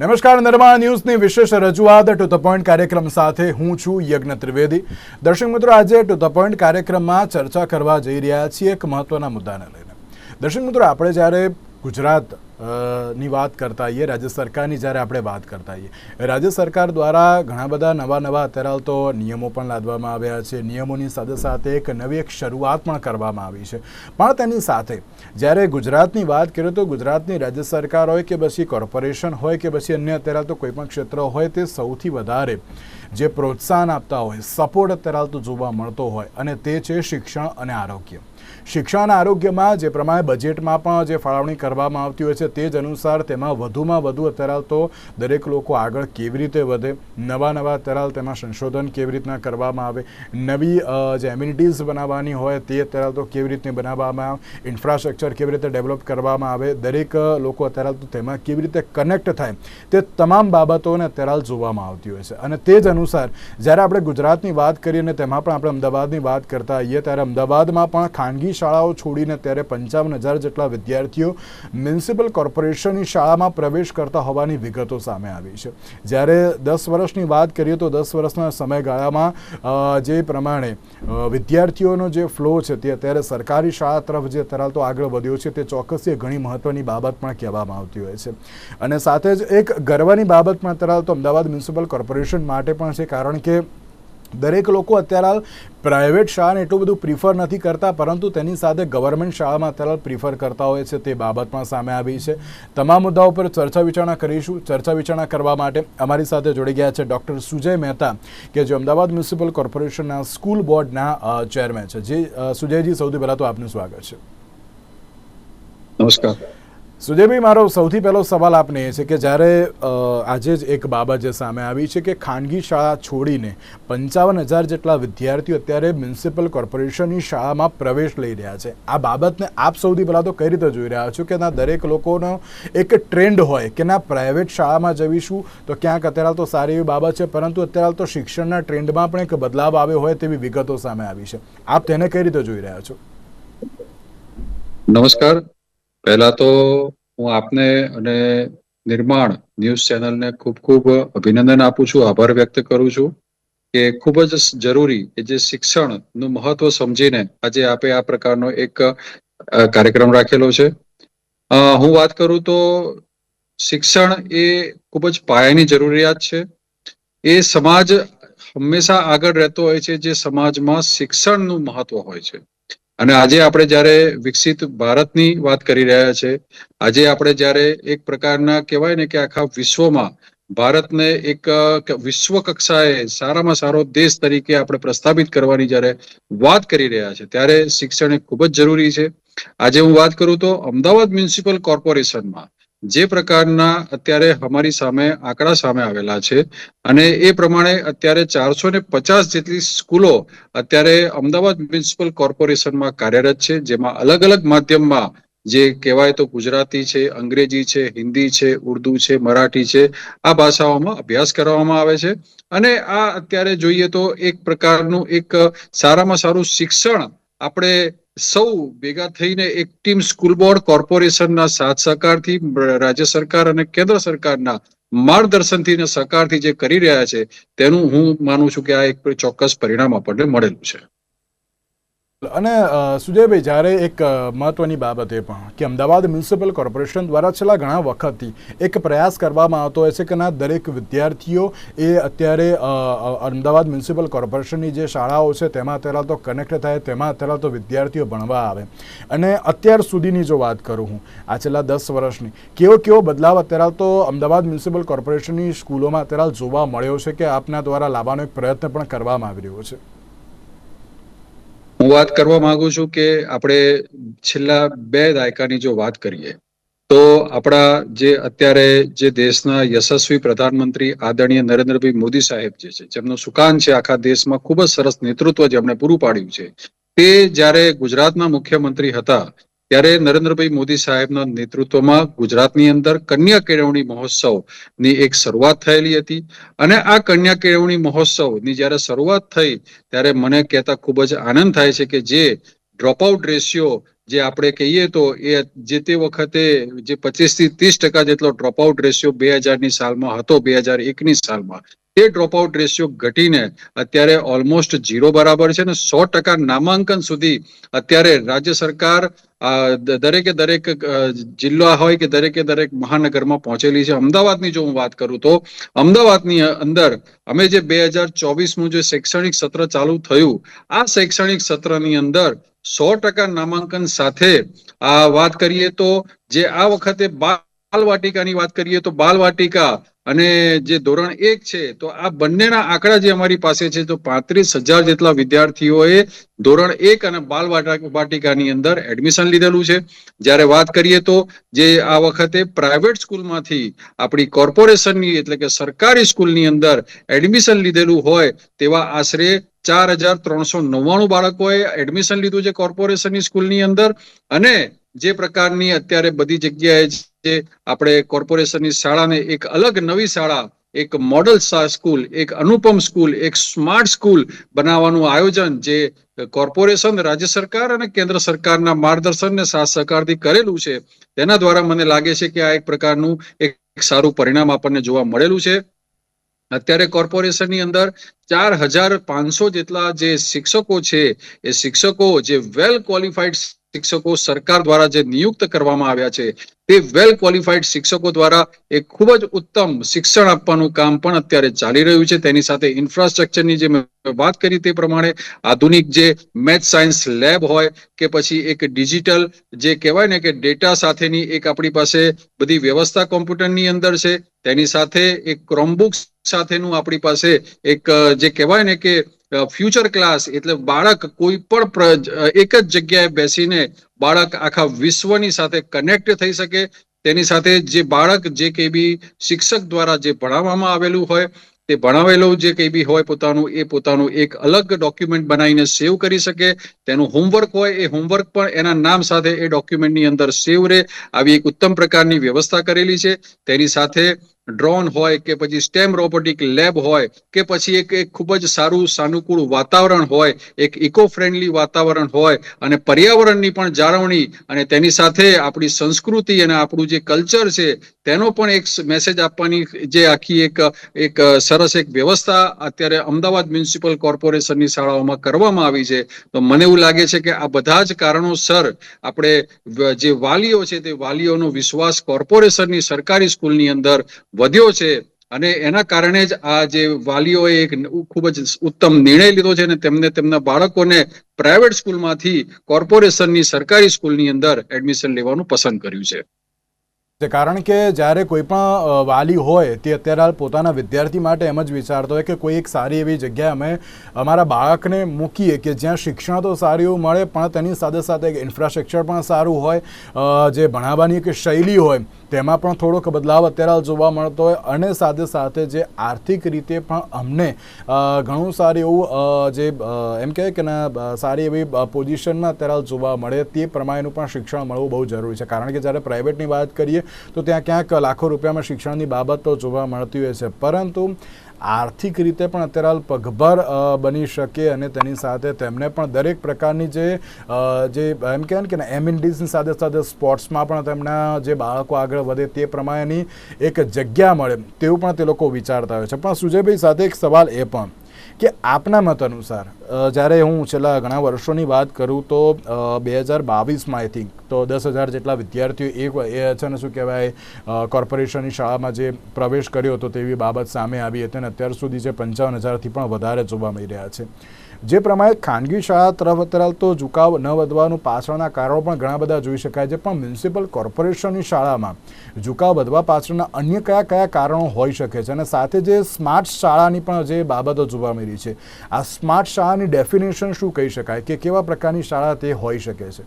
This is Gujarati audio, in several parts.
નમસ્કાર, નિર્માણ ન્યૂઝની વિશેષ રજૂઆત ટુ ધ પોઈન્ટ કાર્યક્રમ સાથે હું છું યજ્ઞ ત્રિવેદી. દર્શક મિત્રો, આજે ટુ ધ પોઈન્ટ કાર્યક્રમમાં ચર્ચા કરવા જઈ રહ્યા છીએ એક મહત્વના મુદ્દાને લઈને. દર્શક મિત્રો, આપણે જ્યારે ગુજરાત ની વાત કરતા હોઈએ, રાજ્ય સરકારની જ્યારે આપણે વાત કરતા હોઈએ, રાજ્ય સરકાર દ્વારા ઘણા બધા નવા અત્યારે તો નિયમો પણ લાદવામાં આવ્યા છે. નિયમોની સાથે સાથે એક નવી શરૂઆત પણ કરવામાં આવી છે. પણ તેની સાથે જ્યારે ગુજરાતની વાત કરીએ તો ગુજરાતની રાજ્ય સરકાર હોય કે પછી કોર્પોરેશન હોય કે પછી અન્ય અત્યારે તો કોઈ પણ ક્ષેત્ર હોય, તે સૌથી વધારે જે પ્રોત્સાહન આપતા હોય, સપોર્ટ અત્યારે તો જોવા મળતો હોય, અને તે છે શિક્ષણ અને આરોગ્ય. શિક્ષણ અને આરોગ્યમાં જે પ્રમાણે બજેટમાં પણ જે ફાળવણી કરવામાં આવતી હોય છે, તે જ અનુસાર તેમાં વધુમાં વધુ અત્યારે તો દરેક લોકો આગળ કેવી રીતે વધે, નવા અત્યારે તેમાં સંશોધન કેવી રીતના કરવામાં આવે, નવી જે એમ્યુનિટીઝ બનાવવાની હોય તે અત્યારે તો કેવી રીતે બનાવવામાં આવે, ઇન્ફ્રાસ્ટ્રક્ચર કેવી રીતે ડેવલપ કરવામાં આવે, દરેક લોકો અત્યારે તો તેમાં કેવી રીતે કનેક્ટ થાય, તે તમામ બાબતોને અત્યારે જોવામાં આવતી હોય છે. અને તે જ અનુસાર જ્યારે આપણે ગુજરાતની વાત કરીએ અને તેમાં પણ આપણે અમદાવાદની વાત કરતા હોઈએ, ત્યારે અમદાવાદમાં પણ ખાનગી શાળાઓ છોડીને ત્યારે 55,000 જેટલા વિદ્યાર્થીઓ મ્યુનિસિપલ કોર્પોરેશનની શાળામાં પ્રવેશ કરતા હોવાની વિગતો સામે આવી છે. જ્યારે 10 વર્ષની વાત કરીએ તો 10 વર્ષના સમયગાળામાં જે પ્રમાણે વિદ્યાર્થીઓનો જે ફ્લો છે તે અત્યારે સરકારી શાળા તરફ જે અત્યારે તો આગળ વધ્યો છે, તે ચોક્કસથી ઘણી મહત્વની બાબત પણ કહેવામાં આવતી હોય છે. અને સાથે જ એક ગર્વની બાબત પણ અત્યારે તો અમદાવાદ મ્યુનિસિપલ કોર્પોરેશન માટે પણ છે, કારણ કે દરેક લોકો અત્યારે પ્રાઇવેટ શાળાને એટલું બધું પ્રિફર નથી કરતા, પરંતુ તેની સાથે ગવર્મેન્ટ શાળામાં અત્યારે પ્રિફર કરતા હોય છે. તે બાબત પણ સામે આવી છે. તમામ મુદ્દાઓ પર ચર્ચા વિચારણા કરીશું. ચર્ચા વિચારણા કરવા માટે અમારી સાથે જોડી ગયા છે ડૉક્ટર સુજય મહેતા, કે જે અમદાવાદ મ્યુનિસિપલ કોર્પોરેશનના સ્કૂલ બોર્ડના ચેરમેન છે. જે સુજયજી, સૌથી પહેલાં તો આપનું સ્વાગત છે. નમસ્કાર સુજયભાઈ, મારો સૌથી પહેલો સવાલ આપને એ છે કે જ્યારે આજે જ એક બાબત જે સામે આવી છે કે ખાનગી શાળા છોડીને 55,000 જેટલા વિદ્યાર્થીઓ અત્યારે મ્યુનિસિપલ કોર્પોરેશનની શાળામાં પ્રવેશ લઈ રહ્યા છે. આ બાબતને આપ સૌથી પહેલાં તો કઈ રીતે જોઈ રહ્યા છો કે ના દરેક લોકોનો એક ટ્રેન્ડ હોય કે ના પ્રાઇવેટ શાળામાં જઈશું તો ક્યાંક અત્યારે તો સારી એવી બાબત છે, પરંતુ અત્યારે તો શિક્ષણના ટ્રેન્ડમાં પણ એક બદલાવ આવ્યો હોય તેવી વિગતો સામે આવી છે. આપ તેને કઈ રીતે જોઈ રહ્યા છો? નમસ્કાર. પહેલા તો હું આપને અને નિર્માણ ન્યૂઝ ચેનલને ખૂબ અભિનંદન આપું છું, આભાર વ્યક્ત કરું છું કે ખૂબ જ જરૂરી કે જે શિક્ષણનું મહત્વ સમજીને આજે આપે આ પ્રકારનો એક કાર્યક્રમ રાખેલો છે. હું વાત કરું તો શિક્ષણ એ ખૂબ જ પાયાની જરૂરિયાત છે. એ સમાજ હંમેશા આગળ રહેતો હોય છે જે સમાજમાં શિક્ષણનું મહત્વ હોય છે. અને આજે આપણે જ્યારે વિકસિત ભારતની વાત કરી રહ્યા છે, આજે આપણે જ્યારે એક પ્રકારના કહેવાય ને કે આખા વિશ્વમાં ભારતને એક વિશ્વ કક્ષાએ સારામાં સારો દેશ તરીકે આપણે પ્રસ્થાપિત કરવાની જ્યારે વાત કરી રહ્યા છે, ત્યારે શિક્ષણ એ ખૂબ જ જરૂરી છે. આજે હું વાત કરું તો અમદાવાદ મ્યુનિસિપલ કોર્પોરેશનમાં જે પ્રકારના અત્યારે અમારી સામે આંકડા સામે આવેલા છે, અને એ પ્રમાણે અત્યારે 450 જેટલી સ્કૂલો અત્યારે અમદાવાદ મ્યુનિસિપલ કોર્પોરેશનમાં કાર્યરત છે, જેમાં અલગ અલગ માધ્યમમાં જે કહેવાય તો ગુજરાતી છે, અંગ્રેજી છે, હિન્દી છે, ઉર્દુ છે, મરાઠી છે, આ ભાષાઓમાં અભ્યાસ કરવામાં આવે છે. અને આ અત્યારે જોઈએ તો એક પ્રકારનું એક સારામાં સારું શિક્ષણ આપણે સૌ ભેગા થઈને એક ટીમ સ્કૂલ બોર્ડ કોર્પોરેશનના સાથ સહકારથી, રાજ્ય સરકાર અને કેન્દ્ર સરકારના માર્ગદર્શનથી અને સહકારથી જે કરી રહ્યા છે, તેનું હું માનું છું કે આ એક ચોક્કસ પરિણામ આપણને મળેલું છે. અને સુજયભાઈ, જ્યારે એક મહત્વની બાબત એ પણ કે અમદાવાદ મ્યુનિસિપલ કોર્પોરેશન દ્વારા છેલ્લા ઘણા વખતથી એક પ્રયાસ કરવામાં આવતો હોય છે કે ના દરેક વિદ્યાર્થીઓ એ અત્યારે અમદાવાદ મ્યુનિસિપલ કોર્પોરેશનની જે શાળાઓ છે તેમાં અત્યારે તો કનેક્ટ થાય, તેમાં અત્યારે તો વિદ્યાર્થીઓ ભણવા આવે. અને અત્યાર સુધીની જો વાત કરું હું, આ છેલ્લા 10 વર્ષની, કેવો બદલાવ અત્યારે તો અમદાવાદ મ્યુનિસિપલ કોર્પોરેશનની સ્કૂલોમાં અત્યારે જોવા મળ્યો છે કે આપના દ્વારા લાવવાનો એક પ્રયત્ન પણ કરવામાં આવી રહ્યો છે? હું વાત કરવા માંગુ છું કે આપણે છેલ્લા 2 દાયકાની જો વાત કરીએ તો આપણા જે અત્યારે જે દેશના યશસ્વી પ્રધાનમંત્રી આદરણીય નરેન્દ્રભાઈ મોદી સાહેબ જે છે, જેમનું સુકાન છે આખા દેશમાં, ખૂબ જ સરસ નેતૃત્વ જેમણે પૂરું પાડ્યું છે, તે જ્યારે ગુજરાતના મુખ્યમંત્રી હતા ત્યારે નરેન્દ્રભાઈ મોદી સાહેબના નેતૃત્વમાં ગુજરાતની અંદર કન્યા કેળવણી મહોત્સવની એક શરૂઆત થયેલી હતી. અને આ કન્યા કેળવણી મહોત્સવની જ્યારે શરૂઆત થઈ ત્યારે મને કહેતા ખૂબ જ આનંદ થાય છે કે જે ડ્રોપઆઉટ રેશિયો જે આપણે કહીએ તો એ જે તે વખતે જે 25 થી 30% જેટલો ડ્રોપઆઉટ રેશિયો 2000ની સાલમાં હતો, 2001ની સાલમાં, તે ડ્રોપઆઉટ રેશિયો ઘટીને અત્યારે ઓલમોસ્ટ 0 બરાબર છે ને 100% નામાંકન સુધી અત્યારે રાજ્ય સરકાર દરેક જિલ્લા હોય કે દરેક મહાનગરમાં પહોંચેલી છે. અમદાવાદની જો હું વાત કરું તો અમદાવાદની અંદર અમે જે 2024નું જે શૈક્ષણિક સત્ર ચાલુ થયું, આ શૈક્ષણિક સત્રની અંદર 100% નામાંકન સાથે વાત કરીએ તો જે આ વખતે બાલવાટિકાની વાત કરીએ તો બાલવાટિકા અને જે ધોરણ 1 છે તો આ બંનેના આંકડા જે અમારી પાસે છે તો 35,000 જેટલા વિદ્યાર્થીઓએ ધોરણ 1 અને બાલવાટિકાની અંદર એડમિશન લીધેલું છે. જ્યારે વાત કરીએ તો જે આ વખતે પ્રાઇવેટ સ્કૂલમાંથી આપણી કોર્પોરેશનની એટલે કે સરકારી સ્કૂલની અંદર એડમિશન લીધેલું હોય તેવા આશરે 4,399 બાળકોએ એડમિશન લીધું છે કોર્પોરેશનની સ્કૂલની અંદર. અને જે પ્રકારની અત્યારે બધી જગ્યાએ જે આપણે કોર્પોરેશનની શાળાને એક અલગ નવી શાળા, એક મોડલ સ્કૂલ, એક અનુપમ સ્કૂલ, એક સ્માર્ટ સ્કૂલ બનાવવાનું આયોજન જે કોર્પોરેશન, રાજ્ય સરકાર અને કેન્દ્ર સરકારના માર્ગદર્શન ને સાથ સહકારથી કરેલું છે, તેના દ્વારા મને લાગે છે કે આ એક પ્રકારનું એક સારું પરિણામ આપણને જોવા મળેલું છે. અત્યારે કોર્પોરેશનની અંદર 4,500 જેટલા જે શિક્ષકો છે એ શિક્ષકો જે વેલ ક્વોલિફાઈડ શિક્ષકો સરકાર દ્વારા જે નિયુક્ત કરવામાં આવ્યા છે તે વેલ ક્વોલિફાઈડ શિક્ષકો દ્વારા એક ખૂબ જ ઉત્તમ શિક્ષણ આપવાનું કામ પણ અત્યારે ચાલી રહ્યું છે. તેની સાથે ઇન્ફ્રાસ્ટ્રક્ચરની જે મેં વાત કરી તે પ્રમાણે આધુનિક જે મેથ સાયન્સ લેબ હોય કે પછી એક ડિજિટલ જે કહેવાય ને કે ડેટા સાથેની એક આપણી પાસે બધી વ્યવસ્થા કોમ્પ્યુટરની અંદર છે. તેની સાથે એક ક્રોમબુક સાથેનું આપણી પાસે એક જે કહેવાય ને કે ફ્યુચર ક્લાસ, એટલે બાળક કોઈ પણ એક જ જગ્યાએ બેસીને બાળક આખા વિશ્વની સાથે કનેક્ટ થઈ શકે. તેની સાથે જે બાળક જે કંઈ બી શિક્ષક દ્વારા જે ભણાવવામાં આવેલું હોય તે ભણાવેલું જે કંઈ બી હોય પોતાનું એક અલગ ડોક્યુમેન્ટ બનાવીને સેવ કરી શકે. તેનું હોમવર્ક હોય એ હોમવર્ક પણ એના નામ સાથે એ ડોક્યુમેન્ટની અંદર સેવ રહે, આવી એક ઉત્તમ પ્રકારની વ્યવસ્થા કરેલી છે. તેની સાથે ડ્રોન હોય કે પછી સ્ટેમ રોબોટિક લેબ હોય કે પછી એક ખૂબ જ સારું સાનુકૂળ વાતાવરણ હોય, એક ઇકો ફ્રેન્ડલી વાતાવરણ હોય અને પર્યાવરણની પણ જાળવણી અને તેની સાથે આપણી સંસ્કૃતિ અને આપણું જે કલ્ચર છે તેનો પણ એક મેસેજ આપવાની જે આખી એક સરસ એક વ્યવસ્થા અત્યારે અમદાવાદ મ્યુનિસિપલ કોર્પોરેશનની શાળાઓમાં કરવામાં આવી છે. તો મને એવું લાગે છે કે આ બધા જ કારણોસર આપણે જે વાલીઓ છે તે વાલીઓનો વિશ્વાસ કોર્પોરેશનની સરકારી સ્કૂલની અંદર વધ્યો છે અને એના કારણે જ આ જે વાલીઓએ એક ખૂબ જ ઉત્તમ નિર્ણય લીધો છે અને તેમને તેમના બાળકોને પ્રાઇવેટ સ્કૂલમાંથી કોર્પોરેશનની સરકારી સ્કૂલની અંદર એડમિશન લેવાનું પસંદ કર્યું છે. કારણ કે જ્યારે કોઈ પણ વાલી હોય તે અત્યારે હાલ પોતાના વિદ્યાર્થી માટે એમ જ વિચારતો હોય કે કોઈ એક સારી એવી જગ્યાએ અમે અમારા બાળકને મૂકીએ કે જ્યાં શિક્ષણ તો સારું એવું મળે પણ તેની સાથે સાથે ઇન્ફ્રાસ્ટ્રક્ચર પણ સારું હોય, જે ભણાવવાની એક શૈલી હોય તેમાં પણ થોડોક બદલાવ અત્યારે હાલ જોવા મળતો હોય અને સાથે સાથે જે આર્થિક રીતે પણ અમને ઘણું સારું એવું જે એમ કહેવાય કે ના સારી એવી પોઝિશનમાં અત્યારે હાલ જોવા મળે તે પ્રમાણેનું પણ શિક્ષણ મળવું બહુ જરૂરી છે. કારણ કે જ્યારે પ્રાઇવેટની વાત કરીએ તો ત્યાં ક્યાંક લાખો રૂપિયામાં શિક્ષણની બાબત તો જોવા મળતી હોય છે, પરંતુ આર્થિક રીતે પણ અત્યારે હાલ પગભર બની શકે અને તેની સાથે તેમને પણ દરેક પ્રકારની જે એમ કહેવાય કે એમિનિટીઝની સાથે સાથે સ્પોર્ટ્સમાં પણ તેમના જે બાળકો આગળ વધે તે પ્રમાણેની એક જગ્યા મળે તેવું પણ તે લોકો વિચારતા હોય છે. પણ સુજયભાઈ સાથે એક સવાલ એ પણ કે આપના મત અનુસાર જ્યારે હું છેલ્લા ઘણા વર્ષોની વાત કરું તો 2022માં આઈ થિંક તો 10,000 જેટલા વિદ્યાર્થીઓ એ છે ને શું કહેવાય કોર્પોરેશનની શાળામાં જે પ્રવેશ કર્યો હતો તેવી બાબત સામે આવી હતી અને અત્યાર સુધી જે 55,000થી પણ વધારે જોવા મળી રહ્યા છે. જે પ્રમાણે ખાનગી શાળા તરફ અત્યારે તો ઝુકાવ ન વધવાનું પાછળના કારણો પણ ઘણા બધા જોઈ શકાય છે, પણ મ્યુનિસિપલ કોર્પોરેશનની શાળામાં ઝુકાવ વધવા પાછળના અન્ય કયા કયા કારણો હોઈ શકે છે અને સાથે જે સ્માર્ટ શાળાની પણ જે બાબતો જોવા મળી છે, આ સ્માર્ટ શાળાની ડેફિનેશન શું કહી શકાય કે કેવા પ્રકારની શાળા તે હોઈ શકે છે?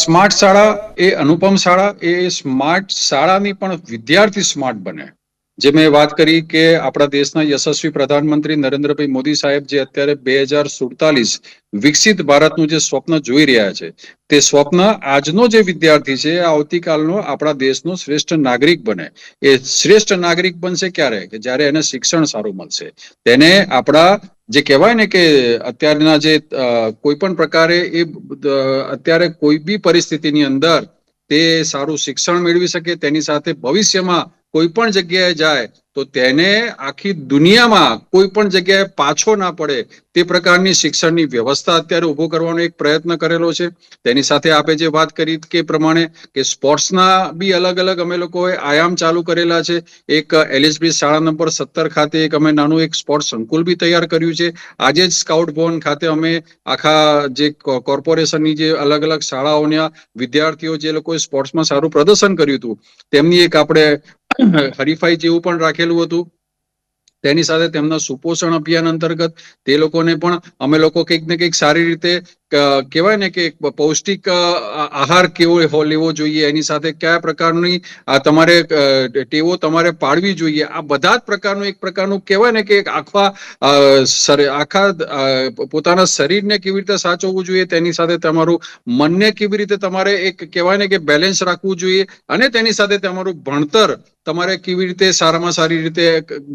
સ્માર્ટ શાળા એ અનુપમ શાળા એ સ્માર્ટ શાળાની પણ વિદ્યાર્થી સ્માર્ટ બને. જે મેં વાત કરી કે આપણા દેશના યશસ્વી પ્રધાનમંત્રી નરેન્દ્રભાઈ મોદી સાહેબ જે અત્યારે 2047 વિકસિત ભારતનું જે સ્વપ્ન જોઈ રહ્યા છે તે સ્વપ્ન આજનો જે વિદ્યાર્થી છે આવતીકાલનો આપણા દેશનો શ્રેષ્ઠ નાગરિક બને. એ શ્રેષ્ઠ નાગરિક બનશે ક્યારે? કે જ્યારે એને શિક્ષણ સારું મળશે, તેને આપણા જે કહેવાય ને કે અત્યારના જે કોઈ પણ પ્રકારે અત્યારે કોઈ બી પરિસ્થિતિની અંદર તે સારું શિક્ષણ મેળવી શકે, તેની સાથે ભવિષ્યમાં કોઈ પણ જગ્યાએ જાય તો તેને આખી દુનિયામાં કોઈ પણ જગ્યાએ પાછો ના પડે તે પ્રકારની શિક્ષણની વ્યવસ્થા અત્યારે ઉભો કરવાનો એક પ્રયત્ન કરેલો છે. તેની સાથે આપે જે વાત કરી કે પ્રમાણે કે સ્પોર્ટ્સના બી અલગ અલગ અમે લોકોએ આયામ ચાલુ કરેલા છે. એક એલએસબી શાળા નંબર 17 ખાતે એક અમે નાનું એક સ્પોર્ટ્સ સંકુલ બી તૈયાર કર્યું છે. આજે જ સ્કાઉટ ભવન ખાતે અમે આખા જે કોર્પોરેશનની જે અલગ અલગ શાળાઓના વિદ્યાર્થીઓ જે લોકોએ સ્પોર્ટ્સમાં સારું પ્રદર્શન કર્યું હતું તેમની એક આપણે હરીફાઈ જેવું પણ રાખેલું હતું. તેની સાથે તેમના સુપોષણ અભિયાન અંતર્ગત તે લોકોને પણ અમે લોકો કંઈક ને કંઈક સારી રીતે કહેવાય ને કે પૌષ્ટિક આહાર કેવો લેવો જોઈએ, એની સાથે કયા પ્રકારની તમારે ટેવો તમારે પાડવી જોઈએ, આ બધા જ પ્રકારનું એક પ્રકારનું કહેવાય ને કે આખા પોતાના શરીરને કેવી રીતે સાચવવું જોઈએ, તેની સાથે તમારું મનને કેવી રીતે તમારે એક કહેવાય ને કે બેલેન્સ રાખવું જોઈએ, અને તેની સાથે તમારું ભણતર તમારે કેવી રીતે સારામાં સારી રીતે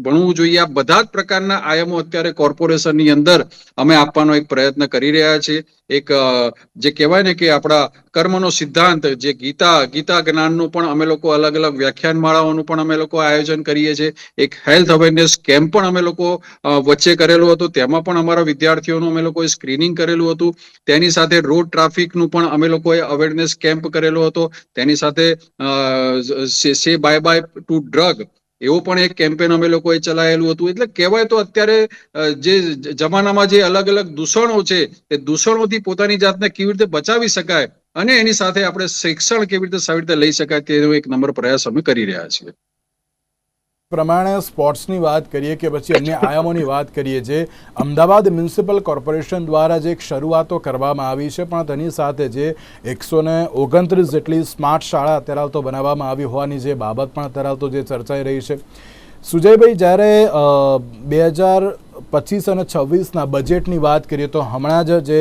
ભણવું જોઈએ, આ બધા જ પ્રકારના આયામો અત્યારે કોર્પોરેશનની અંદર અમે આપવાનો એક પ્રયત્ન કરી રહ્યા છીએ. એક જે કહેવાય ને કે આપણા કર્મનો સિદ્ધાંત જે ગીતા જ્ઞાનનું પણ અમે લોકો અલગ અલગ વ્યાખ્યાન માળાઓનું પણ અમે લોકો આયોજન કરીએ છીએ. એક હેલ્થ અવેરનેસ કેમ્પ પણ અમે લોકો વચ્ચે કરેલો હતો, તેમાં પણ અમારા વિદ્યાર્થીઓનું અમે લોકોએ સ્ક્રીનિંગ કરેલું હતું. તેની સાથે રોડ ટ્રાફિકનું પણ અમે લોકોએ અવેરનેસ કેમ્પ કરેલો હતો. તેની સાથે સે બાય ટુ ડ્રગ એવો પણ એક કેમ્પેન અમે લોકોએ ચલાવેલું હતું. એટલે કહેવાય તો અત્યારે જે જમાનામાં જે અલગ અલગ દૂષણો છે એ દૂષણોથી પોતાની જાતને કેવી રીતે બચાવી શકાય અને એની સાથે આપણે શિક્ષણ કેવી રીતે સારી રીતે લઈ શકાય તેનો એક નંબર પ્રયાસ અમે કરી રહ્યા છીએ. પ્રમાણે સ્પોર્ટ્સની વાત કરીએ કે પછી અન્ય આયામોની વાત કરીએ, જે અમદાવાદ મ્યુનિસિપલ કોર્પોરેશન દ્વારા જે શરૂઆતો કરવામાં આવી છે, પણ તેની સાથે જે 129 જેટલી સ્માર્ટ શાળા અત્યારે તો બનાવવામાં આવી હોવાની જે બાબત પણ અત્યારે તો જે ચર્ચાઈ રહી છે. સુજયભાઈ, જ્યારે 2025 અને 26ના બજેટની વાત કરીએ તો હમણાં જ જે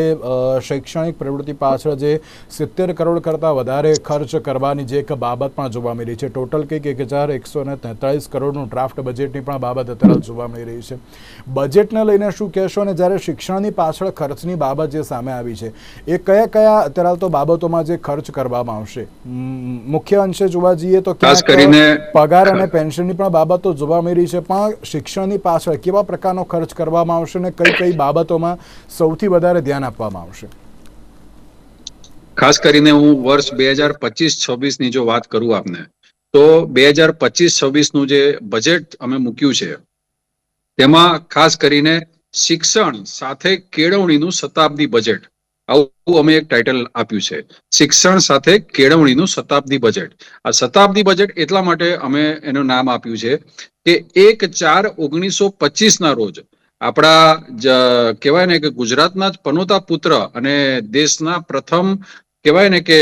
શૈક્ષણિક પ્રવૃત્તિ પાછળ જે 70 કરોડ કરતાં વધારે ખર્ચ કરવાની જે એક બાબત પણ જોવા મળી છે, ટોટલ કંઈક 1143 કરોડનું ડ્રાફ્ટ બજેટની પણ બાબત અત્યારે જોવા મળી રહી છે. બજેટને લઈને શું કહેશો, અને જ્યારે શિક્ષણની પાછળ ખર્ચની બાબત જે સામે આવી છે એ કયા કયા અત્યારે તો બાબતોમાં જે ખર્ચ કરવામાં આવશે? મુખ્ય અંશે જોવા જઈએ તો ખાસ કરીને પગાર અને પેન્શનની પણ બાબતો જોવા મળી છે, પણ શિક્ષણની પાછળ કેવા પ્રકારનો ખર્ચ કરવામાં આવશે અને કઈ કઈ બાબતોમાં સૌથી વધારે ધ્યાન આપવામાં આવશે? ખાસ કરીને હું વર્ષ 2025-26 ની જો વાત કરું આપને, તો 2025-26 નું જે બજેટ અમે મૂક્યું છે તેમાં ખાસ કરીને શિક્ષણ સાથે કેળવણીનું શતાબ્દી બજેટ, આવું અમે એક ટાઇટલ આપ્યું છે. શિક્ષણ સાથે કેળવણીનું શતાબ્દી બજેટ. આ શતાબ્દી બજેટ એટલા માટે અમે એનું નામ આપ્યું છે કે 1/4/1925 ના રોજ આપણા કહેવાય ને કે ગુજરાતના જ પનોતા પુત્ર અને દેશના પ્રથમ કહેવાય ને કે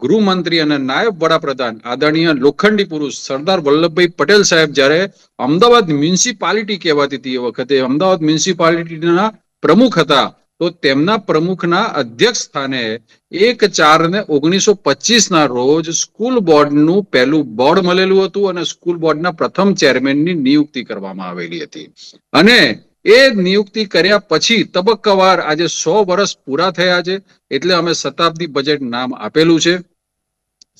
ગૃહમંત્રી અને નાયબ વડાપ્રધાન આદરણીય લોખંડી પુરુષ સરદાર વલ્લભભાઈ પટેલ સાહેબ જ્યારે અમદાવાદ મ્યુનિસિપાલિટી કહેવાતી હતી, એ વખતે અમદાવાદ મ્યુનિસિપાલિટીના પ્રમુખ હતા, તો તેમના પ્રમુખના અધ્યક્ષ સ્થાને 1/4/1925 ના રોજ સ્કૂલ બોર્ડનું પહેલું બોર્ડ મળેલું હતું અને સ્કૂલ બોર્ડના પ્રથમ ચેરમેનની નિયુક્તિ કરવામાં આવેલી હતી. અને એ નિયુક્તિ કર્યા પછી તબક્કાવાર આજે 100 વર્ષ પૂરા થયા છે, એટલે અમે શતાબ્દી બજેટ નામ આપેલું છે.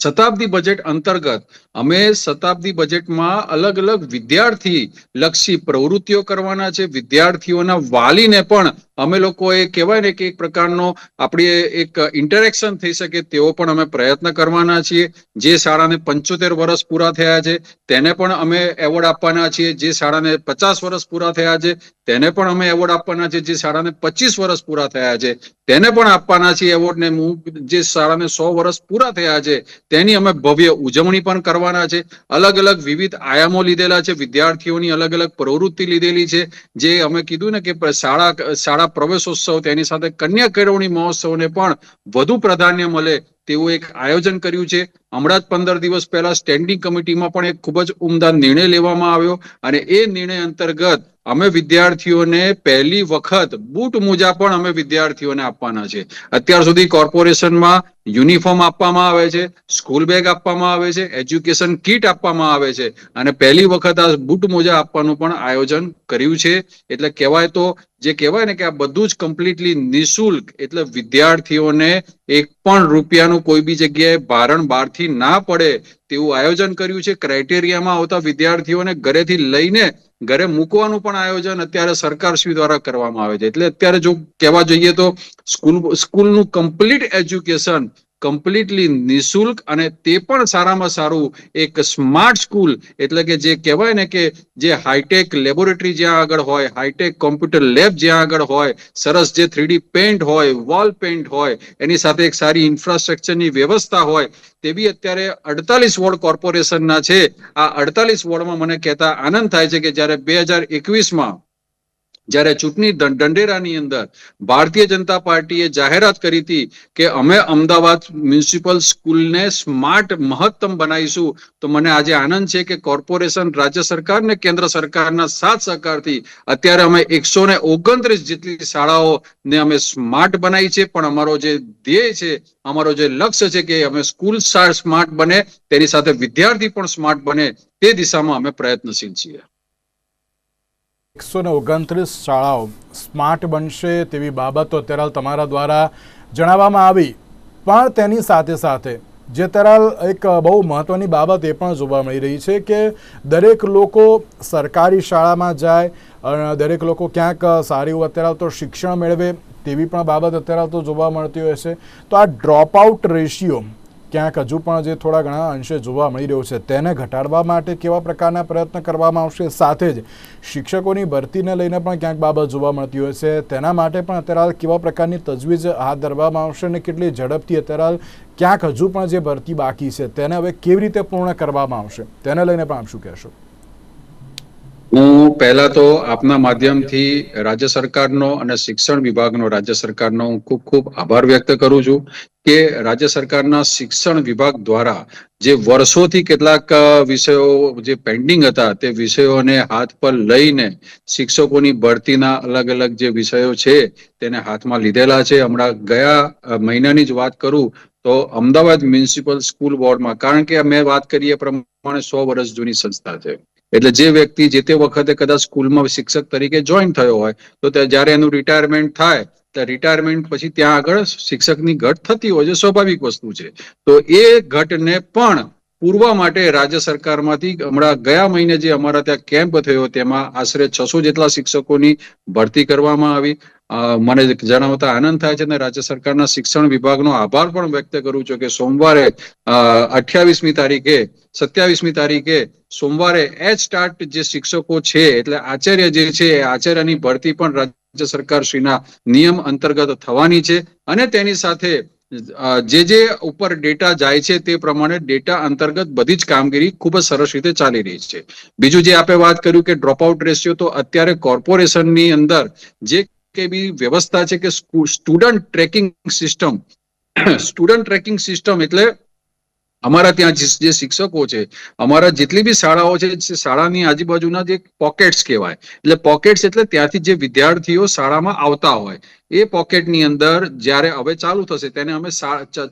શતાબ્દી બજેટ અંતર્ગત અમે શતાબ્દી બજેટમાં અલગ અલગ વિદ્યાર્થી લક્ષી પ્રવૃત્તિઓ કરવાના છે. વિદ્યાર્થીઓના વાલીને પણ અમે લોકોએ કહેવાય ને કે એક પ્રકારનો આપણી એક ઇન્ટરેક્શન થઈ શકે તેવો પણ અમે પ્રયત્ન કરવાના છીએ. જે શાળાને 75 વર્ષ પૂરા થયા છે તેને પણ અમે એવોર્ડ આપવાના છીએ. જે શાળાને 50 વર્ષ પૂરા થયા છે તેને પણ અમે એવોર્ડ આપવાના છે. જે શાળાને 25 વર્ષ પૂરા થયા છે તેને પણ આપવાના છીએ એવોર્ડ. ને જે શાળાને 100 વર્ષ પૂરા થયા છે તેની અમે ભવ્ય ઉજવણી પણ કરવાના છે. અલગ અલગ વિવિધ આયામો લીધેલા છે, વિદ્યાર્થીઓની અલગ અલગ પ્રવૃત્તિ લીધેલી છે. જે અમે કીધું ને કે શાળા પ્રવેશોત્સવ, તેની સાથે કન્યા કેળવણી મહોત્સવને પણ વધુ પ્રાધાન્ય મળે તેવું એક આયોજન કર્યું છે. હમણાં જ 15 દિવસ પહેલા સ્ટેન્ડિંગ કમિટીમાં પણ એક ખૂબ જ ઉમદા નિર્ણય લેવામાં આવ્યો, અને એ નિર્ણય અંતર્ગત અમે વિદ્યાર્થીઓને પહેલી વખત બૂટ મોજા પણ અમે વિદ્યાર્થીઓને આપવાના છે. અત્યાર સુધી કોર્પોરેશનમાં યુનિફોર્મ આપવામાં આવે છે, સ્કૂલ બેગ આપવામાં આવે છે, એજ્યુકેશન કીટ આપવામાં આવે છે અને પહેલી વખત આ બૂટ મોજા આપવાનું પણ આયોજન કર્યું છે. એટલે કહેવાય તો જે કહેવાય ને કે આ બધું જ કમ્પ્લીટલી નિઃશુલ્ક, એટલે વિદ્યાર્થીઓને એક પણ રૂપિયાનું કોઈ બી જગ્યાએ ભારણ બહારથી ના પડે તેવું આયોજન કર્યું છે. ક્રાઇટેરિયામાં આવતા વિદ્યાર્થીઓને ઘરેથી લઈને ઘરે મૂકવાનું પણ આયોજન અત્યારે સરકારશ્રી દ્વારા કરવામાં આવે છે. એટલે અત્યારે જો કહેવા જઈએ તો સ્કૂલનું કમ્પ્લીટ એજ્યુકેશન કમ્પ્લીટલી નિઃશુલ્ક, અને તે પણ સારામાં સારું એક સ્માર્ટ સ્કૂલ, એટલે કે જે કહેવાય ને કે જે હાઈટેક લેબોરેટરી જ્યાં આગળ હોય, હાઈટેક કોમ્પ્યુટર લેબ જ્યાં આગળ હોય, સરસ જે 3D પેન્ટ હોય, વોલ પેન્ટ હોય, એની સાથે એક સારી ઇન્ફ્રાસ્ટ્રક્ચરની વ્યવસ્થા હોય, તેવી અત્યારે 48 વોર્ડ કોર્પોરેશનના છે. આ 48 વોર્ડમાં મને કહેતા આનંદ થાય છે કે જ્યારે 2021માં જ્યારે ચૂંટણી ઢંઢેરાની અંદર ભારતીય જનતા પાર્ટીએ જાહેરાત કરી હતી કે અમે અમદાવાદ મ્યુનિસિપલ સ્કૂલને સ્માર્ટ મહત્તમ બનાવીશું, તો મને આજે આનંદ છે કે કોર્પોરેશન, રાજ્ય સરકાર ને કેન્દ્ર સરકારના સાથ સહકારથી અત્યારે અમે 129 જેટલી શાળાઓને અમે સ્માર્ટ બનાવી છે. પણ અમારો જે ધ્યેય છે, અમારો જે લક્ષ્ય છે કે અમે સ્કૂલ સ્માર્ટ બને, તેની સાથે વિદ્યાર્થી પણ સ્માર્ટ બને, તે દિશામાં અમે પ્રયત્નશીલ છીએ. 129 શાળાઓ સ્માર્ટ બનશે તેવી બાબતો અત્યારે તમારા દ્વારા જણાવવામાં આવી, પણ તેની સાથે સાથે જે અત્યારે એક બહુ મહત્વની બાબત એ પણ જોવા મળી રહી છે કે દરેક લોકો સરકારી શાળામાં જાય, દરેક લોકો ક્યાંક સારું અત્યારે તો શિક્ષણ મેળવે તેવી પણ બાબત અત્યારે તો જોવા મળતી હોય છે. તો આ ડ્રોપ આઉટ રેશિયો ક્યાંક હજુ પણ જે થોડા ઘણા અંશે જોવા મળી રહ્યો છે, તેને ઘટાડવા માટે કેવા પ્રકારના પ્રયત્ન કરવામાં આવશે? સાથે જ શિક્ષકોની ભરતીને લઈને પણ ક્યાંક બાબત જોવા મળતી હોય છે, તેના માટે પણ અત્યારે કેવા પ્રકારની તજવીજ હાથ ધરવામાં આવશે અને કેટલી ઝડપથી અત્યારે ક્યાંક હજુ પણ જે ભરતી બાકી છે તેને હવે કેવી રીતે પૂર્ણ કરવામાં આવશે, તેને લઈને પણ આપ શું કહેશો? હું પહેલા તો આપના માધ્યમથી રાજ્ય સરકારનો અને શિક્ષણ વિભાગનો, રાજ્ય સરકારનો હું ખૂબ ખૂબ આભાર વ્યક્ત કરું છું કે રાજ્ય સરકારના શિક્ષણ વિભાગ દ્વારા જે વર્ષોથી કેટલાક વિષયો જે પેન્ડિંગ હતા, તે વિષયોને હાથ પર લઈને શિક્ષકોની ભરતીના અલગ અલગ જે વિષયો છે તેને હાથમાં લીધેલા છે. હમણાં ગયા મહિનાની જ વાત કરું તો અમદાવાદ મ્યુનિસિપલ સ્કૂલ બોર્ડમાં, કારણ કે મેં વાત કરી એ પ્રમાણે 100 વર્ષ જૂની સંસ્થા છે, એટલે જે વ્યક્તિ જે તે વખતે કદાચ સ્કૂલમાં શિક્ષક તરીકે જોઈન થયો હોય તો જ્યારે એનું રિટાયરમેન્ટ થાય, તો રિટાયરમેન્ટ પછી ત્યાં આગળ શિક્ષકની ઘટ થતી હોય છે, સ્વાભાવિક વસ્તુ છે. તો એ ઘટને પણ પૂરવા માટે રાજ્ય સરકારમાંથી હમણાં ગયા મહિને જે અમારા ત્યાં કેમ્પ થયો, તેમાં આશરે 600 જેટલા શિક્ષકોની ભરતી કરવામાં આવી. મને જણાવતા આનંદ થાય છે અને રાજ્ય સરકારના શિક્ષણ વિભાગનો આભાર પણ વ્યક્ત કરું છું કે સોમવારે 28મી તારીખે 27મી તારીખે સોમવારે સ્ટાર્ટ જે શિક્ષકો છે, એટલે આચાર્ય જે છે, આચાર્યની ભરતી પણ રાજ્ય સરકાર શ્રીના નિયમ અંતર્ગત થવાની છે. અને તેની સાથે જે ઉપર ડેટા જાય છે તે પ્રમાણે ડેટા અંતર્ગત બધી જ કામગીરી ખૂબ જ સરસ રીતે ચાલી રહી છે. બીજું જે આપણે વાત કર્યું કે ડ્રોપ આઉટ રેશિયો, તો અત્યારે કોર્પોરેશનની અંદર જે કે બી વ્યવસ્થા છે કે સ્ટુડન્ટ ટ્રેકિંગ સિસ્ટમ, એટલે અમારા ત્યાં જે શિક્ષકો છે, અમારા જેટલી બી શાળાઓ છે, શાળાની આજુબાજુના જે પોકેટ્સ કહેવાય, એટલે પોકેટ્સ એટલે ત્યાંથી જે વિદ્યાર્થીઓ શાળામાં આવતા હોય, એ પોકેટની અંદર જ્યારે હવે ચાલુ થશે તેને અમે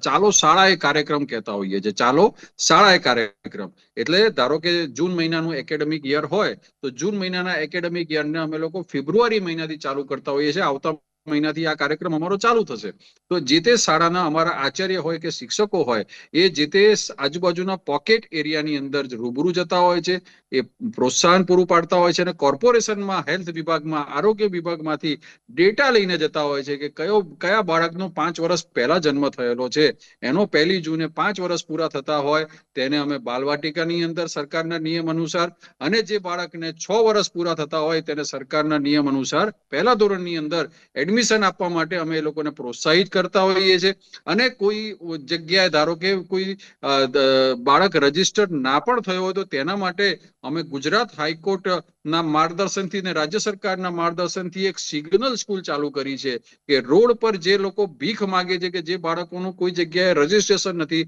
ચાલો શાળા એ કાર્યક્રમ કહેતા હોઈએ છીએ. ચાલો શાળા એ કાર્યક્રમ એટલે ધારો કે જૂન મહિનાનું એકેડેમિક યર હોય તો જૂન મહિનાના એકેડેમિક યરને અમે લોકો ફેબ્રુઆરી મહિનાથી ચાલુ કરતા હોઈએ છીએ. આવતા મહિનાથી આ કાર્યક્રમ અમારો ચાલુ થશે. તો જે તે શાળાના અમારા આચાર્ય હોય કે શિક્ષકો હોય, એ જે તે આજુબાજુના પોકેટ એરિયાની અંદર રૂબરૂ જતા હોય છે, એ પ્રોત્સાહન પૂરું પાડતા હોય છે અને કોર્પોરેશનમાં, હેલ્થ વિભાગમાં, આરોગ્ય વિભાગમાંથી ડેટા લઈને જતા હોય છે કે કયા બાળકનો 5 વર્ષ પહેલા જન્મ થયેલો છે, એનો 1 જૂને 5 વર્ષ પૂરા થતા હોય તેને અમે બાલવાટિકાની અંદર સરકારના નિયમ અનુસાર, અને જે બાળકને 6 વર્ષ પૂરા થતા હોય તેને સરકારના નિયમ અનુસાર પહેલા ધોરણની અંદર એડમિશન આપવા માટે અમે એ લોકોને પ્રોત્સાહિત કરતા હોઈએ છીએ. અને કોઈ જગ્યાએ ધારો કે કોઈ બાળક રજીસ્ટર્ડ ના પણ થયો હોય તો તેના માટે અમે ગુજરાત હાઈકોર્ટ ના માર્ગદર્શનથી અને રાજ્ય સરકારના માર્ગદર્શનથી એક સિગ્નલ સ્કૂલ ચાલુ કરી છે કે રોડ પર જે લોકો ભીખ માંગે છે, કે જે બાળકોનું કોઈ જગ્યાએ રજીસ્ટ્રેશન નથી,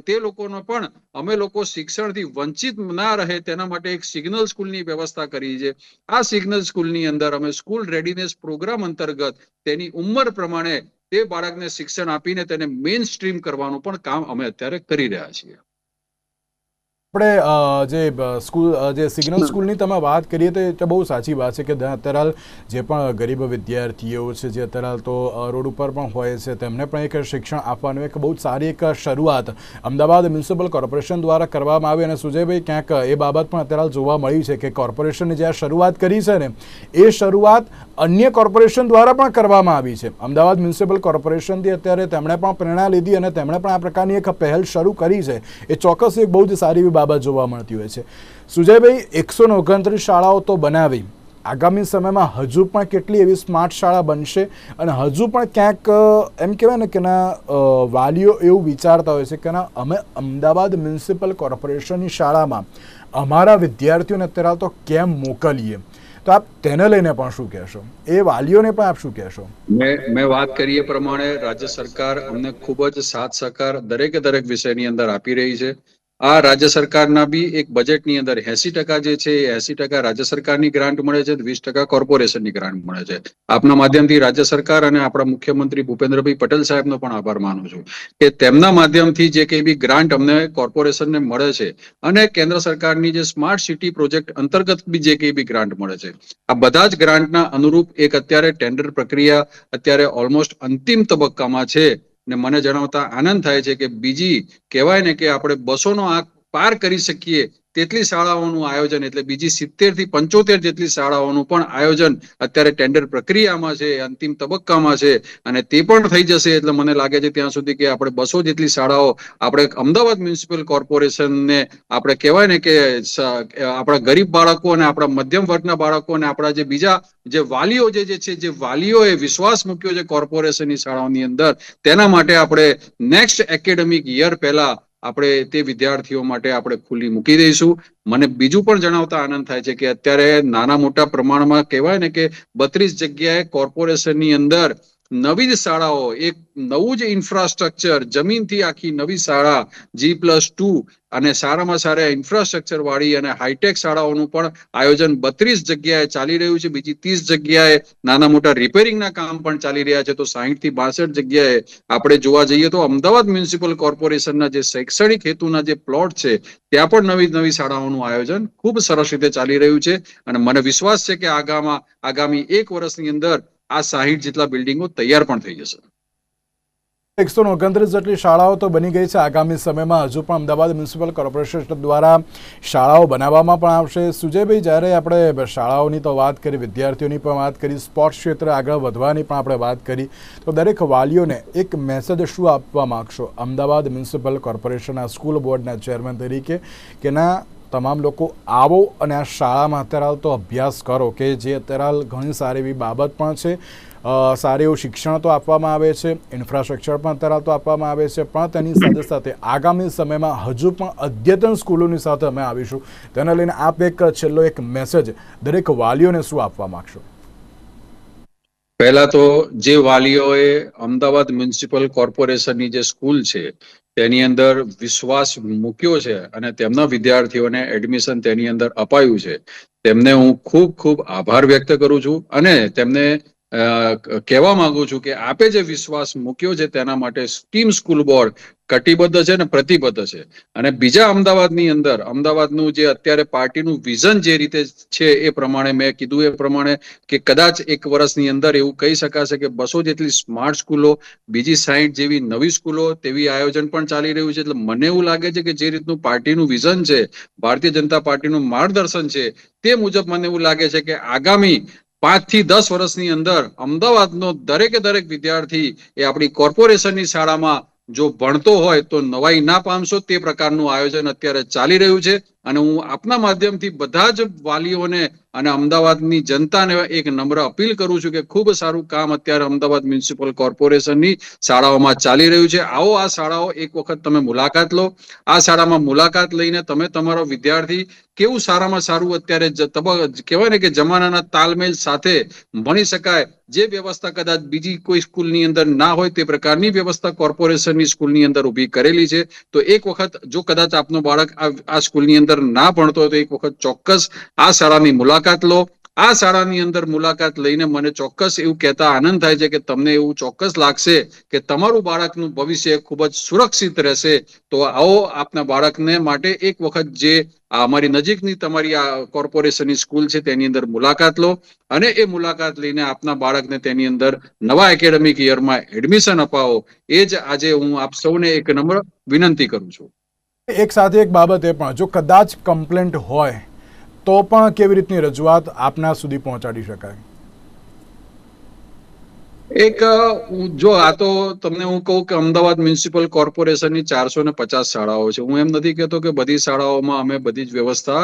તે લોકોનો પણ અમે લોકો શિક્ષણથી વંચિત ના રહે તેના માટે એક સિગ્નલ સ્કૂલની વ્યવસ્થા કરી છે. આ સિગ્નલ સ્કૂલની અંદર અમે સ્કૂલ રેડીનેસ પ્રોગ્રામ અંતર્ગત તેની ઉંમર પ્રમાણે તે બાળકને શિક્ષણ આપીને તેને મેઇન સ્ટ્રીમ કરવાનું પણ કામ અમે અત્યારે કરી રહ્યા છીએ. આપણે જે સિગ્નલ સ્કૂલની તમે વાત કરીએ તો એ બહુ સાચી વાત છે કે અત્યારે જે પણ ગરીબ વિદ્યાર્થીઓ છે જે અત્યારે તો રોડ ઉપર પણ હોય છે તેમને પણ એક શિક્ષણ આપવાનું એક બહુ સારી એક શરૂઆત અમદાવાદ મ્યુનિસિપલ કોર્પોરેશન દ્વારા કરવામાં આવી. અને સુજયભાઈ ક્યાંક એ બાબત પણ અત્યારે જોવા મળી છે કે કોર્પોરેશને જે આ શરૂઆત કરી છે ને એ શરૂઆત અન્ય કોર્પોરેશન દ્વારા પણ કરવામાં આવી છે. અમદાવાદ મ્યુનિસિપલ કોર્પોરેશનથી અત્યારે તેમણે પણ પ્રેરણા લીધી અને તેમણે પણ આ પ્રકારની એક પહેલ શરૂ કરી છે. એ ચોક્કસ એક બહુ જ સારી એવી બાબત જોવા મળતી હોય છે. સુજયભાઈ, 129 શાળાઓ તો બનાવી, આગામી સમયમાં હજુ પણ કેટલી એવી સ્માર્ટ શાળા બનશે અને હજુ પણ ક્યાંક એમ કહેવાય ને કે વાલીઓ એવું વિચારતા હોય છે કે અમે અમદાવાદ મ્યુનિસિપલ કોર્પોરેશનની શાળામાં અમારા વિદ્યાર્થીઓને અત્યારે તો કેમ મોકલીએ, તો આપ તેને લઈને પણ શું કહેશો? એ વાલીઓને પણ આપ શું કહેશો? મેં વાત કરી એ પ્રમાણે રાજ્ય સરકાર અમને ખૂબ જ સાથ સહકાર દરેક વિષયની અંદર આપી રહી છે. આ રાજ્ય સરકારના બી એક બજેટની અંદર 80% જે છે એ 80% રાજ્ય સરકારની ગ્રાન્ટ મળે છે, 20% કોર્પોરેશનની ગ્રાન્ટ મળે છે. આપના માધ્યમથી રાજ્ય સરકાર અને આપણા મુખ્યમંત્રી ભૂપેન્દ્રભાઈ પટેલ સાહેબનો પણ આભાર માનું છું કે તેમના માધ્યમથી જે કંઈ બી ગ્રાન્ટ અમને કોર્પોરેશનને મળે છે અને કેન્દ્ર સરકારની જે સ્માર્ટ સિટી પ્રોજેક્ટ અંતર્ગત બી જે કંઈ બી ગ્રાન્ટ મળે છે, આ બધા જ ગ્રાન્ટના અનુરૂપ એક અત્યારે ટેન્ડર પ્રક્રિયા અત્યારે ઓલમોસ્ટ અંતિમ તબક્કામાં છે. ને મને જણાવતા આનંદ થાય છે કે બીજી કહેવાય ને કે આપણે 200નો આંક પાર કરી શકીએ તેટલી શાળાઓનું આયોજન, એટલે બીજી 70 થી 75 જેટલી શાળાઓનું પણ આયોજન અત્યારે ટેન્ડર પ્રક્રિયામાં છે, અંતિમ તબક્કામાં છે. અને તે પણ થઈ જશે એટલે મને લાગે છે ત્યાં સુધી કે આપણે 200 જેટલી શાળાઓ આપણે અમદાવાદ મ્યુનિસિપલ કોર્પોરેશનને આપણે કહેવાય ને કે આપણા ગરીબ બાળકો અને આપણા મધ્યમ વર્ગના બાળકો અને આપણા જે બીજા જે વાલીઓ જે વાલીઓએ વિશ્વાસ મૂક્યો છે કોર્પોરેશનની શાળાઓની અંદર, તેના માટે આપણે નેક્સ્ટ એકેડેમિક યર પહેલા આપણે તે વિદ્યાર્થીઓ માટે આપણે ખુલ્લી મૂકી દઈશું. મને બીજું પણ જણાવતા આનંદ થાય છે કે અત્યારે નાના મોટા પ્રમાણમાં કહેવાય ને કે 32 જગ્યાએ કોર્પોરેશનની અંદર નવી જ શાળાઓ, એક નવું જ ઇન્ફ્રાસ્ટ્રક્ચર, જમીનથી આખી નવી શાળા G+2 અને સારામાં સારા ઇન્ફ્રાસ્ટ્રક્ચર વાળી અને હાઈટેક શાળાઓનું પણ આયોજન 32 જગ્યાએ ચાલી રહ્યું છે. બીજી 30 જગ્યાએ નાના મોટા રિપેરિંગના કામ પણ ચાલી રહ્યા છે. તો 60 થી 62 જગ્યાએ આપણે જોવા જઈએ તો અમદાવાદ મ્યુનિસિપલ કોર્પોરેશનના જે શૈક્ષણિક હેતુના જે પ્લોટ છે ત્યાં પણ નવી શાળાઓનું આયોજન ખૂબ સરસ રીતે ચાલી રહ્યું છે. અને મને વિશ્વાસ છે કે આગામી 1 વર્ષની અંદર આ 60 જેટલા બિલ્ડિંગો તૈયાર પણ થઈ જશે. 129 જેટલી શાળાઓ તો બની ગઈ છે. આગામી સમયમાં હજુ પણ અમદાવાદ મ્યુનિસિપલ કોર્પોરેશન દ્વારા શાળાઓ બનાવવામાં પણ આવશે. સુજયભાઈ, જ્યારે આપણે શાળાઓની તો વાત કરી, વિદ્યાર્થીઓની પણ વાત કરી, સ્પોર્ટ્સ ક્ષેત્રે આગળ વધવાની પણ આપણે વાત કરી, તો દરેક વાલીઓને એક મેસેજ શું આપવા માગશો અમદાવાદ મ્યુનિસિપલ કોર્પોરેશનના સ્કૂલ બોર્ડના ચેરમેન તરીકે કે તમામ લોકો આવો અને આ શાળામાં અત્યારે તો અભ્યાસ કરો, કે જે અત્યારે ઘણી સારી એવી બાબત પણ છે. સારું એવું શિક્ષણ તો આપવામાં આવે છે, ઇન્ફ્રાસ્ટ્રક્ચર પણ અત્યારે તો આપવામાં આવે છે, પણ તેની સાથે સાથે આગામી સમયમાં હજુ પણ અદ્યતન સ્કૂલોની સાથે અમે આવીશું. તેને લઈને આપ એક છેલ્લો એક મેસેજ દરેક વાલીઓને શું આપવા માંગશો? પહેલા તો જે વાલીઓએ અમદાવાદ મ્યુનિસિપલ કોર્પોરેશનની જે સ્કૂલ છે તેની અંદર વિશ્વાસ મૂક્યો છે અને તેમના વિદ્યાર્થીઓને એડમિશન તેની અંદર અપાયું છે, તેમને હું ખૂબ આભાર વ્યક્ત કરું છું. અને તેમને કહેવા માંગુ છું કે આપે જે વિશ્વાસ મૂક્યો છે તેના માટે ટીમ સ્કૂલ બોર્ડ કટિબદ્ધ છે અને પ્રતિબદ્ધ છે. અને બીજા અમદાવાદની અંદર અમદાવાદનું જે અત્યારે પાર્ટીનું વિઝન જે રીતે છે એ પ્રમાણે મેં કીધું એ પ્રમાણે કે કદાચ 1 વર્ષની અંદર એવું કહી શકાશે કે 200 જેટલી સ્માર્ટ સ્કૂલો, બીજી 60 જેવી નવી સ્કૂલો, તેવી આયોજન પણ ચાલી રહ્યું છે. એટલે મને એવું લાગે છે કે જે રીતનું પાર્ટીનું વિઝન છે, ભારતીય જનતા પાર્ટીનું માર્ગદર્શન છે, તે મુજબ મને એવું લાગે છે કે આગામી 5 થી 10 વર્ષની અંદર અમદાવાદનો દરેક વિદ્યાર્થી એ આપણી કોર્પોરેશનની શાળામાં જો ભણતો હોય તો નવાઈ ના પામશો. તે પ્રકારનું આયોજન અત્યારે ચાલી રહ્યું છે. અને હું આપના માધ્યમથી બધા જ વાલીઓને અને અમદાવાદની જનતાને એક નમ્ર અપીલ કરું છું કે ખૂબ સારું કામ અત્યારે અમદાવાદ મ્યુનિસિપલ કોર્પોરેશનની શાળાઓમાં ચાલી રહ્યું છે. આવો આ શાળાઓ એક વખત તમે મુલાકાત લો. આ શાળામાં મુલાકાત લઈને તમે તમારો વિદ્યાર્થી કેવું સારામાં સારું અત્યારે કહેવાય ને કે જમાનાના તાલમેલ સાથે ભણી શકાય, જે વ્યવસ્થા કદાચ બીજી કોઈ સ્કૂલની અંદર ના હોય તે પ્રકારની વ્યવસ્થા કોર્પોરેશનની સ્કૂલની અંદર ઊભી કરેલી છે. તો એક વખત જો કદાચ આપનું બાળક આ સ્કૂલની અંદર ના ભણતો હોય તો એક વખત ચોક્કસ આ શાળાની મુલાકાત લો. આ શાળાની અંદર મુલાકાત લઈને મને ચોક્કસ એવું કહેતા આનંદ થાય છે કે તમને એવું ચોક્કસ લાગશે કે તમારું બાળકનું ભવિષ્ય ખૂબ જ સુરક્ષિત રહેશે. તો આવો આપના બાળકને માટે એક વખત જે અમારી નજીકની તમારી આ કોર્પોરેશનની સ્કૂલ છે તેની અંદર મુલાકાત લો અને એ મુલાકાત લઈને આપના બાળકને તેની અંદર નવા એકેડેમિક યરમાં એડમિશન અપાવો. એ જ આજે હું આપ સૌને એક નમ્ર વિનંતી કરું છું. એક સાથે એક બાબત એ પણ, જો કદાચ કમ્પ્લેન્ટ હોય તો પણ કેવી રીતની રજૂઆત આપના સુધી પહોંચાડી શકાય? જો આ તો તમને હું કહું કે અમદાવાદ મ્યુનિસિપલ કોર્પોરેશનની 450 શાળાઓ છે. હું એમ નથી કહેતો કે બધી શાળાઓમાં અમે બધી જ વ્યવસ્થા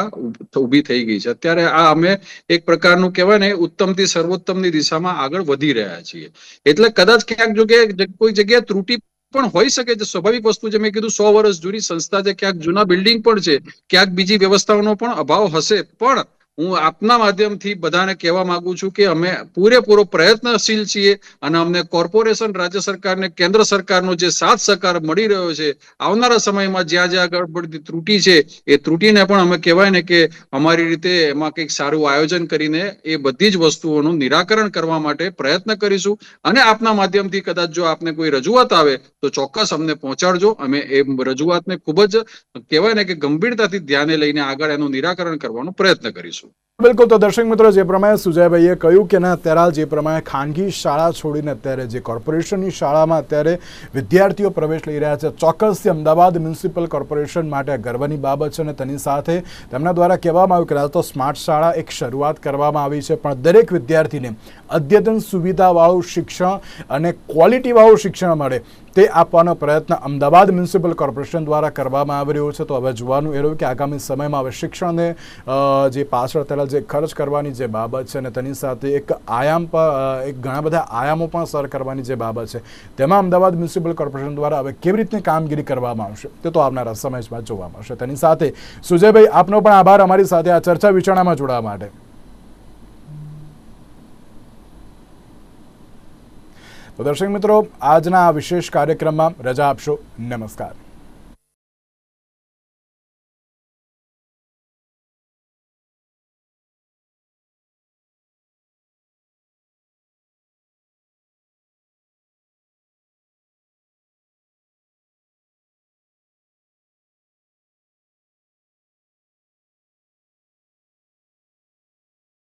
ઊભી થઈ ગઈ છે. અત્યારે આ અમે એક પ્રકારનું કહેવાય ને ઉત્તમથી સર્વોત્તમની દિશામાં આગળ વધી રહ્યા છીએ. એટલે કદાચ ક્યાંક જો કે કોઈ જગ્યાએ ત્રુટિ પણ હોઈ શકે છે, સ્વાભાવિક વસ્તુ છે. મેં કીધું 100 વર્ષ જૂની સંસ્થા છે, ક્યાંક જૂના બિલ્ડિંગ પણ છે, ક્યાંક બીજી વ્યવસ્થાઓનો પણ અભાવ હશે. પણ હું આપના માધ્યમથી બધાને કહેવા માંગુ છું કે અમે પૂરેપૂરો પ્રયત્નશીલ છીએ અને અમને કોર્પોરેશન, રાજ્ય સરકાર ને કેન્દ્ર સરકારનો જે સાથ સહકાર મળી રહ્યો છે. આવનારા સમયમાં જ્યાં જ્યાં આગળ પડતી ત્રુટિ છે એ ત્રુટિને પણ અમે કહેવાય ને કે અમારી રીતે એમાં કંઈક સારું આયોજન કરીને એ બધી જ વસ્તુઓનું નિરાકરણ કરવા માટે પ્રયત્ન કરીશું. અને આપના માધ્યમથી કદાચ જો આપને કોઈ રજૂઆત આવે તો ચોક્કસ અમને પહોંચાડજો. અમે એ રજૂઆતને ખૂબ જ કહેવાય ને કે ગંભીરતાથી ધ્યાને લઈને આગળ એનું નિરાકરણ કરવાનો પ્રયત્ન કરીશું. બિલકુલ. તો દર્શક મિત્રો, જે પ્રમાણે સુજયભાઈએ કહ્યું કે અત્યારે જે પ્રમાણે ખાનગી શાળા છોડીને અત્યારે જે કોર્પોરેશનની શાળામાં અત્યારે વિદ્યાર્થીઓ પ્રવેશ લઈ રહ્યા છે, ચોક્કસથી અમદાવાદ મ્યુનિસિપલ કોર્પોરેશન માટે ગર્વની બાબત છે. અને તેની સાથે તેમના દ્વારા કહેવામાં આવ્યું કે તો સ્માર્ટ શાળા એક શરૂઆત કરવામાં આવી છે, પણ દરેક વિદ્યાર્થીને અદ્યતન સુવિધાવાળું શિક્ષણ અને ક્વોલિટીવાળું શિક્ષણ મળે તે આપવાનો પ્રયત્ન અમદાવાદ મ્યુનિસિપલ કોર્પોરેશન દ્વારા કરવામાં આવી રહ્યો છે. તો હવે જોવાનું એ રહ્યું કે આગામી સમયમાં હવે શિક્ષણને જે પાછળ તેના જે ખર્ચ કરવાની જે બાબત છે અને તેની સાથે એક ઘણા બધા આયામો પણ સર કરવાની જે બાબત છે, તેમાં અમદાવાદ મ્યુનિસિપલ કોર્પોરેશન દ્વારા હવે કેવી રીતની કામગીરી કરવામાં આવશે તે તો આવનારા સમયમાં જોવા મળશે. તેની સાથે સુજયભાઈ, આપનો પણ આભાર અમારી સાથે આ ચર્ચા વિચારણામાં જોડાવા માટે. તો દર્શક મિત્રો, આજના આ વિશેષ કાર્યક્રમમાં રજા આપશો. નમસ્કાર.